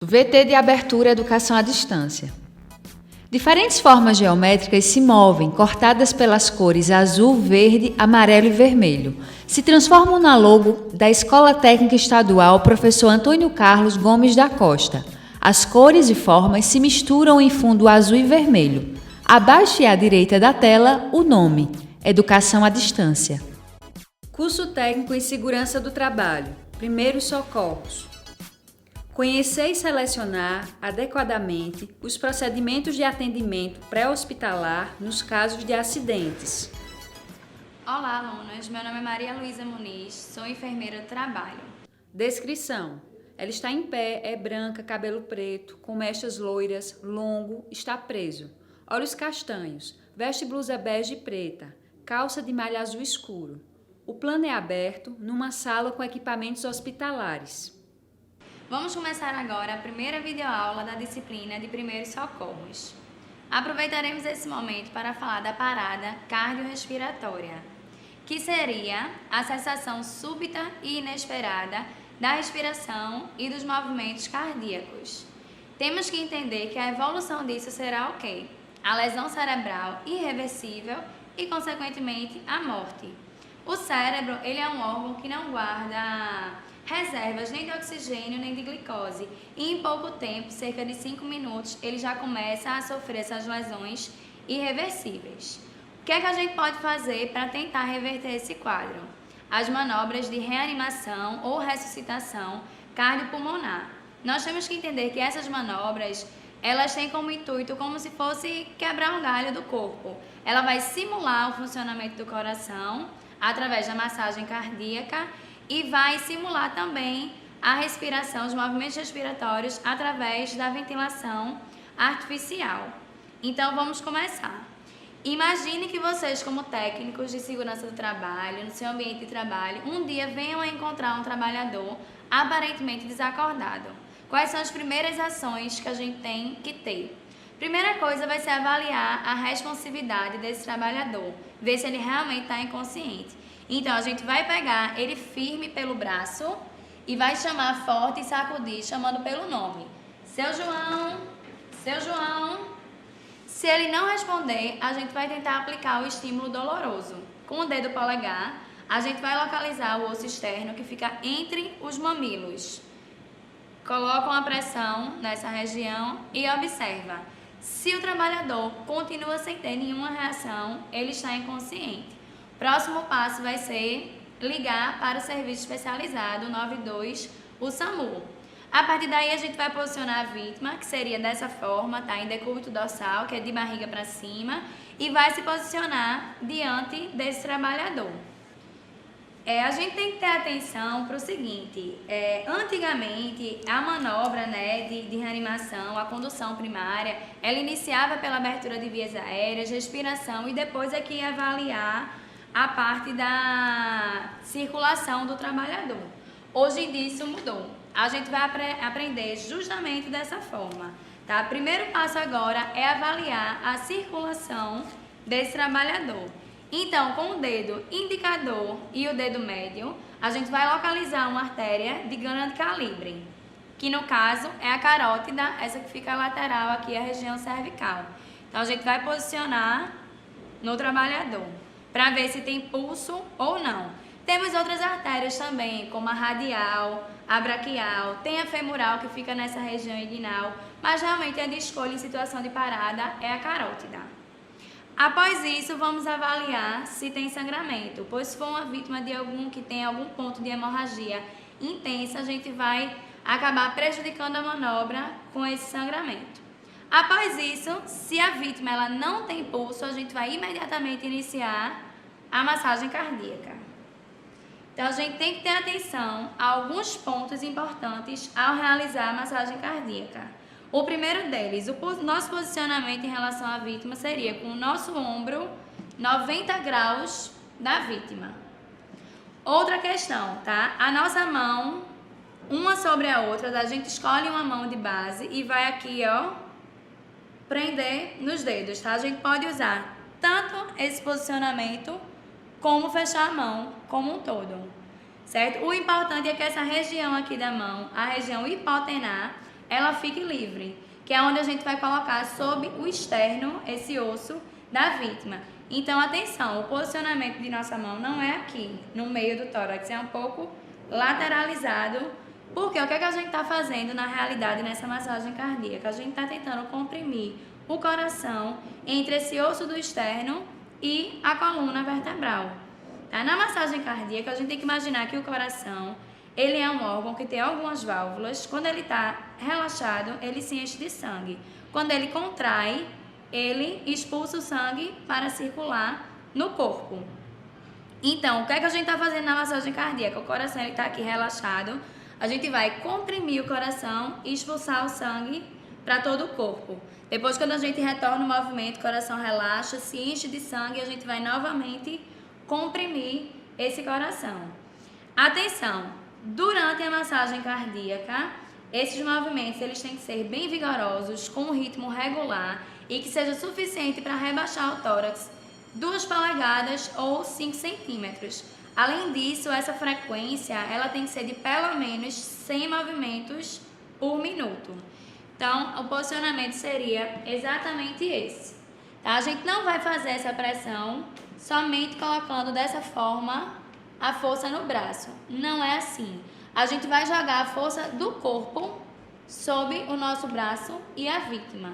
VT de abertura Educação à Distância. Diferentes formas geométricas se movem, cortadas pelas cores azul, verde, amarelo e vermelho. Se transformam na logo da Escola Técnica Estadual Professor Antônio Carlos Gomes da Costa. As cores e formas se misturam em fundo azul e vermelho. Abaixo e à direita da tela, o nome: Educação à Distância. Curso Técnico em Segurança do Trabalho. Primeiros socorros. Conhecer e selecionar adequadamente os procedimentos de atendimento pré-hospitalar nos casos de acidentes. Olá, alunos. Meu nome é Maria Luísa Muniz, sou enfermeira do trabalho. Descrição: ela está em pé, é branca, cabelo preto, com mechas loiras, longo, está preso, olhos castanhos, veste blusa bege e preta, calça de malha azul escuro. O plano é aberto numa sala com equipamentos hospitalares. Vamos começar agora a primeira videoaula da disciplina de Primeiros Socorros. Aproveitaremos esse momento para falar da parada cardiorrespiratória, que seria a cessação súbita e inesperada da respiração e dos movimentos cardíacos. Temos que entender que a evolução disso será o quê? A lesão cerebral irreversível e, consequentemente, a morte. O cérebro, ele é um órgão que não guarda reservas nem de oxigênio nem de glicose e em pouco tempo, cerca de 5 minutos, ele já começa a sofrer essas lesões irreversíveis. O que é que a gente pode fazer para tentar reverter esse quadro? As manobras de reanimação ou ressuscitação cardiopulmonar. Nós temos que entender que essas manobras, elas têm como intuito como se fosse quebrar um galho do corpo. Ela vai simular o funcionamento do coração através da massagem cardíaca e vai simular também a respiração, os movimentos respiratórios através da ventilação artificial. Então vamos começar. Imagine que vocês, como técnicos de segurança do trabalho, no seu ambiente de trabalho, um dia venham a encontrar um trabalhador aparentemente desacordado. Quais são as primeiras ações que a gente tem que ter? Primeira coisa vai ser avaliar a responsividade desse trabalhador, ver se ele realmente está inconsciente. Então, a gente vai pegar ele firme pelo braço e vai chamar forte e sacudir, chamando pelo nome. Seu João, seu João. Se ele não responder, a gente vai tentar aplicar o estímulo doloroso. Com o dedo polegar, a gente vai localizar o osso externo que fica entre os mamilos. Coloca uma pressão nessa região e observa. Se o trabalhador continua sem ter nenhuma reação, ele está inconsciente. Próximo passo vai ser ligar para o serviço especializado 92, o SAMU. A partir daí a gente vai posicionar a vítima, que seria dessa forma, tá? Em decúbito dorsal, que é de barriga para cima, e vai se posicionar diante desse trabalhador. A gente tem que ter atenção para o seguinte, antigamente a manobra, né, de reanimação, a condução primária, ela iniciava pela abertura de vias aéreas, respiração e depois é que ia avaliar a parte da circulação do trabalhador. Hoje em dia isso mudou. A gente vai aprender justamente dessa forma, tá? Primeiro passo agora é avaliar a circulação desse trabalhador. Então, com o dedo indicador e o dedo médio, a gente vai localizar uma artéria de grande calibre, que no caso é a carótida, essa que fica lateral aqui, a região cervical. Então, a gente vai posicionar no trabalhador, para ver se tem pulso ou não. Temos outras artérias também, como a radial, a braquial, tem a femoral que fica nessa região inguinal, mas realmente a de escolha em situação de parada é a carótida. Após isso, vamos avaliar se tem sangramento, pois se for uma vítima de algum que tem algum ponto de hemorragia intensa, a gente vai acabar prejudicando a manobra com esse sangramento. Após isso, se a vítima ela não tem pulso, a gente vai imediatamente iniciar a massagem cardíaca. Então, a gente tem que ter atenção a alguns pontos importantes ao realizar a massagem cardíaca. O primeiro deles, o nosso posicionamento em relação à vítima seria com o nosso ombro 90 graus da vítima. Outra questão, tá? A nossa mão, uma sobre a outra, a gente escolhe uma mão de base e vai aqui, ó, prender nos dedos, tá? A gente pode usar tanto esse posicionamento como fechar a mão como um todo, certo? O importante é que essa região aqui da mão, a região hipotenar, ela fique livre, que é onde a gente vai colocar sob o externo esse osso da vítima. Então, atenção, o posicionamento de nossa mão não é aqui, no meio do tórax, é um pouco lateralizado, porque o que é que a gente está fazendo na realidade nessa massagem cardíaca? A gente está tentando comprimir o coração entre esse osso do externo e a coluna vertebral. Tá? Na massagem cardíaca, a gente tem que imaginar que o coração, ele é um órgão que tem algumas válvulas. Quando ele está relaxado, ele se enche de sangue. Quando ele contrai, ele expulsa o sangue para circular no corpo. Então, o que é que a gente está fazendo na massagem cardíaca? O coração está aqui relaxado. A gente vai comprimir o coração e expulsar o sangue para todo o corpo. Depois, quando a gente retorna o movimento, o coração relaxa, se enche de sangue e a gente vai novamente comprimir esse coração. Atenção! Durante a massagem cardíaca, esses movimentos eles têm que ser bem vigorosos, com um ritmo regular e que seja suficiente para rebaixar o tórax 2 polegadas ou 5 centímetros. Além disso, essa frequência ela tem que ser de pelo menos 100 movimentos por minuto. Então, o posicionamento seria exatamente esse. Tá? A gente não vai fazer essa pressão somente colocando dessa forma a força no braço. Não é assim. A gente vai jogar a força do corpo sobre o nosso braço e a vítima.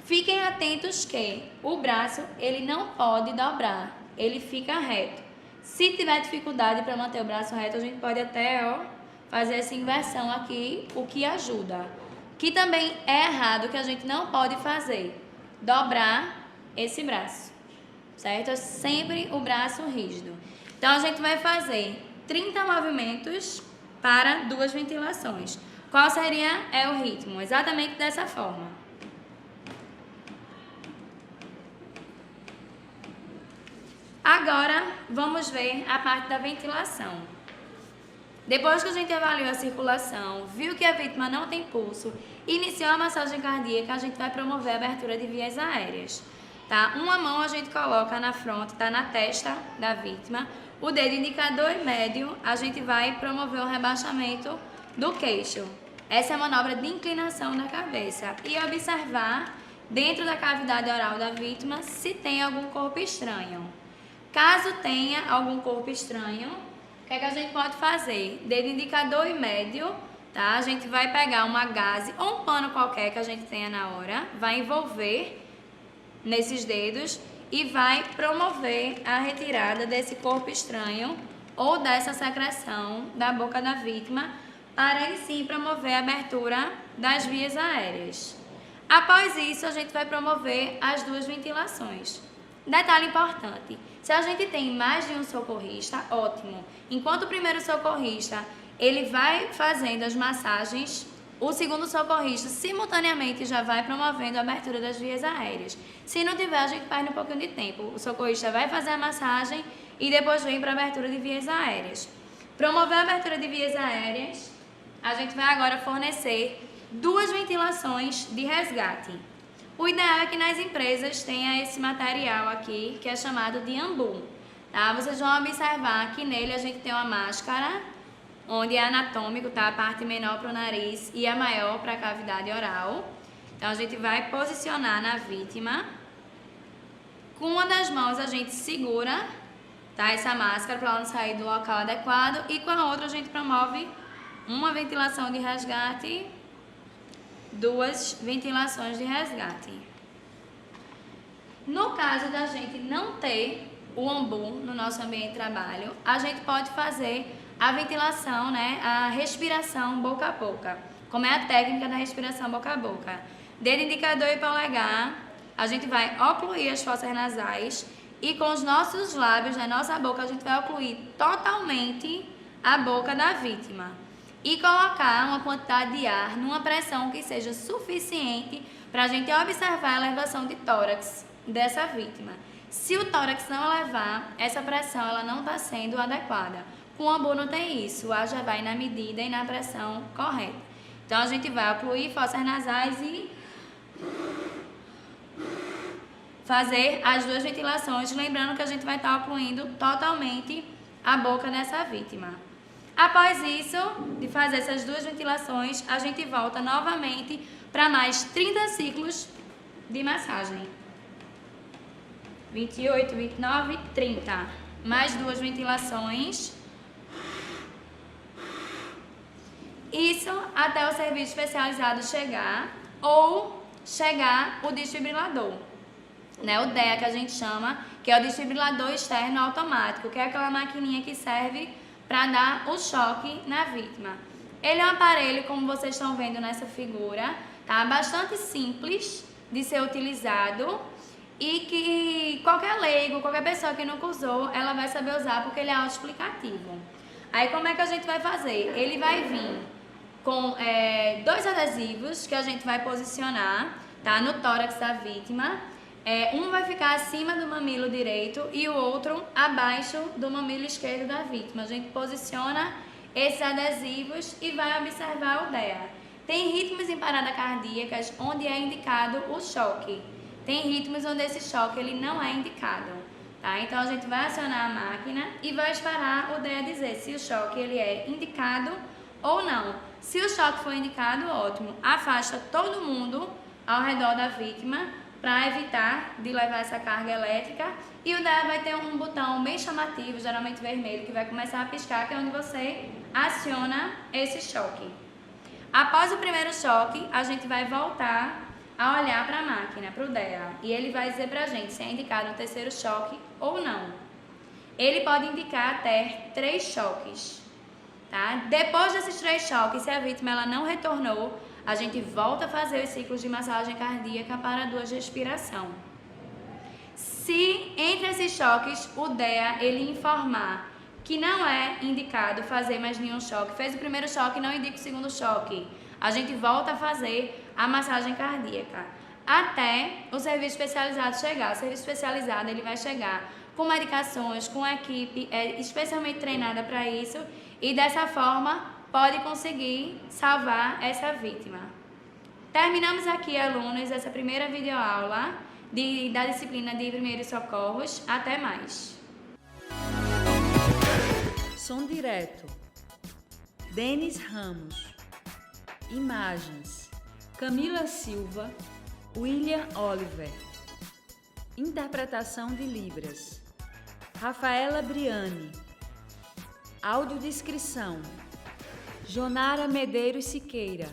Fiquem atentos que o braço ele não pode dobrar, ele fica reto. Se tiver dificuldade para manter o braço reto, a gente pode até fazer essa inversão aqui, o que ajuda. Que também é errado, que a gente não pode fazer, dobrar esse braço, certo? É sempre o braço rígido. Então, a gente vai fazer 30 movimentos para 2 ventilações. Qual seria o ritmo? Exatamente dessa forma. Agora, vamos ver a parte da ventilação. Depois que a gente avaliou a circulação, viu que a vítima não tem pulso, iniciou a massagem cardíaca, a gente vai promover a abertura de vias aéreas. Tá? Uma mão a gente coloca na fronte, tá na testa da vítima. O dedo indicador e médio, a gente vai promover o rebaixamento do queixo. Essa é a manobra de inclinação da cabeça. E observar dentro da cavidade oral da vítima se tem algum corpo estranho. Caso tenha algum corpo estranho, o que é que a gente pode fazer? Dedo indicador e médio, tá? A gente vai pegar uma gaze ou um pano qualquer que a gente tenha na hora, vai envolver nesses dedos e vai promover a retirada desse corpo estranho ou dessa secreção da boca da vítima para aí sim promover a abertura das vias aéreas. Após isso, a gente vai promover as 2 ventilações. Detalhe importante, se a gente tem mais de um socorrista, ótimo. Enquanto o primeiro socorrista, ele vai fazendo as massagens, o segundo socorrista simultaneamente já vai promovendo a abertura das vias aéreas. Se não tiver, a gente perde um pouquinho de tempo. O socorrista vai fazer a massagem e depois vem para a abertura de vias aéreas. Promover a abertura de vias aéreas, a gente vai agora fornecer 2 ventilações de resgate. O ideal é que nas empresas tenha esse material aqui, que é chamado de ambu. Tá? Vocês vão observar que nele a gente tem uma máscara, onde é anatômico, tá? A parte menor para o nariz e a maior para a cavidade oral. Então, a gente vai posicionar na vítima. Com uma das mãos a gente segura, tá? Essa máscara para ela não sair do local adequado. E com a outra a gente promove uma ventilação de resgate, 2 ventilações de resgate. No caso da gente não ter o ambu no nosso ambiente de trabalho, a gente pode fazer a ventilação, né, a respiração boca a boca. Como é a técnica da respiração boca a boca? Dedo indicador e polegar, a gente vai ocluir as fossas nasais e com os nossos lábios, na nossa boca, a gente vai ocluir totalmente a boca da vítima. E colocar uma quantidade de ar numa pressão que seja suficiente para a gente observar a elevação de tórax dessa vítima. Se o tórax não elevar, essa pressão ela não está sendo adequada. Com o ambu não tem isso, o ar já vai na medida e na pressão correta. Então, a gente vai ocluir fossas nasais e fazer as 2 ventilações, lembrando que a gente vai estar ocluindo totalmente a boca dessa vítima. Após isso, de fazer essas 2 ventilações, a gente volta novamente para mais 30 ciclos de massagem. 28, 29, 30. Mais 2 ventilações. Isso até o serviço especializado chegar ou chegar o desfibrilador, né? O DEA que a gente chama, que é o desfibrilador externo automático, que é aquela maquininha que serve para dar o choque na vítima. Ele é um aparelho, como vocês estão vendo nessa figura, tá? Bastante simples de ser utilizado e que qualquer leigo, qualquer pessoa que nunca usou, ela vai saber usar porque ele é autoexplicativo. Aí como é que a gente vai fazer? Ele vai vir com 2 adesivos que a gente vai posicionar, tá, no tórax da vítima. Um vai ficar acima do mamilo direito e o outro abaixo do mamilo esquerdo da vítima. A gente posiciona esses adesivos e vai observar o DEA. Tem ritmos em parada cardíacas onde é indicado o choque. Tem ritmos onde esse choque ele não é indicado. Tá? Então a gente vai acionar a máquina e vai esperar o DEA dizer se o choque ele é indicado ou não. Se o choque for indicado, ótimo. Afasta todo mundo ao redor da vítima para evitar de levar essa carga elétrica. E o DEA vai ter um botão bem chamativo, geralmente vermelho, que vai começar a piscar, que é onde você aciona esse choque. Após o primeiro choque, a gente vai voltar a olhar para a máquina, para o DEA. E ele vai dizer para a gente se é indicado um terceiro choque ou não. Ele pode indicar até 3 choques. Tá? Depois desses 3 choques, se a vítima ela não retornou, a gente volta a fazer os ciclos de massagem cardíaca para 2 de respiração. Se entre esses choques o DEA ele informar que não é indicado fazer mais nenhum choque, fez o primeiro choque e não indica o segundo choque, a gente volta a fazer a massagem cardíaca até o serviço especializado chegar. O serviço especializado ele vai chegar com medicações, com equipe especialmente treinada para isso e dessa forma pode conseguir salvar essa vítima. Terminamos aqui, alunos, essa primeira videoaula da disciplina de Primeiros Socorros. Até mais! Som direto. Denis Ramos. Imagens. Camila Silva. William Oliver. Interpretação de Libras. Rafaela Briani. Audiodescrição. Jonara Medeiros Siqueira.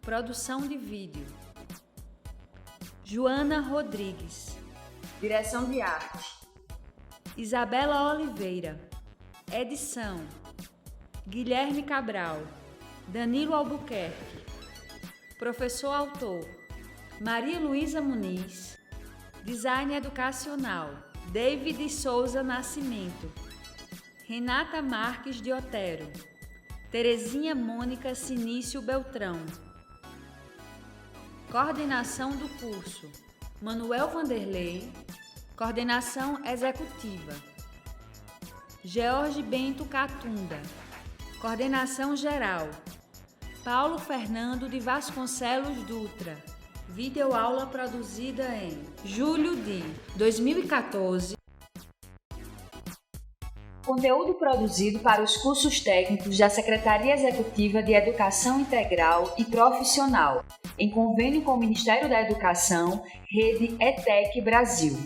Produção de vídeo. Joana Rodrigues. Direção de arte. Isabela Oliveira. Edição. Guilherme Cabral. Danilo Albuquerque. Professor autor. Maria Luísa Muniz. Design educacional. David Souza Nascimento. Renata Marques de Otero. Terezinha Mônica Sinício Beltrão. Coordenação do curso. Manuel Vanderlei. Coordenação executiva. George Bento Catunda. Coordenação geral. Paulo Fernando de Vasconcelos Dutra. Videoaula produzida em julho de 2014. Conteúdo produzido para os cursos técnicos da Secretaria Executiva de Educação Integral e Profissional, em convênio com o Ministério da Educação, Rede ETEC Brasil.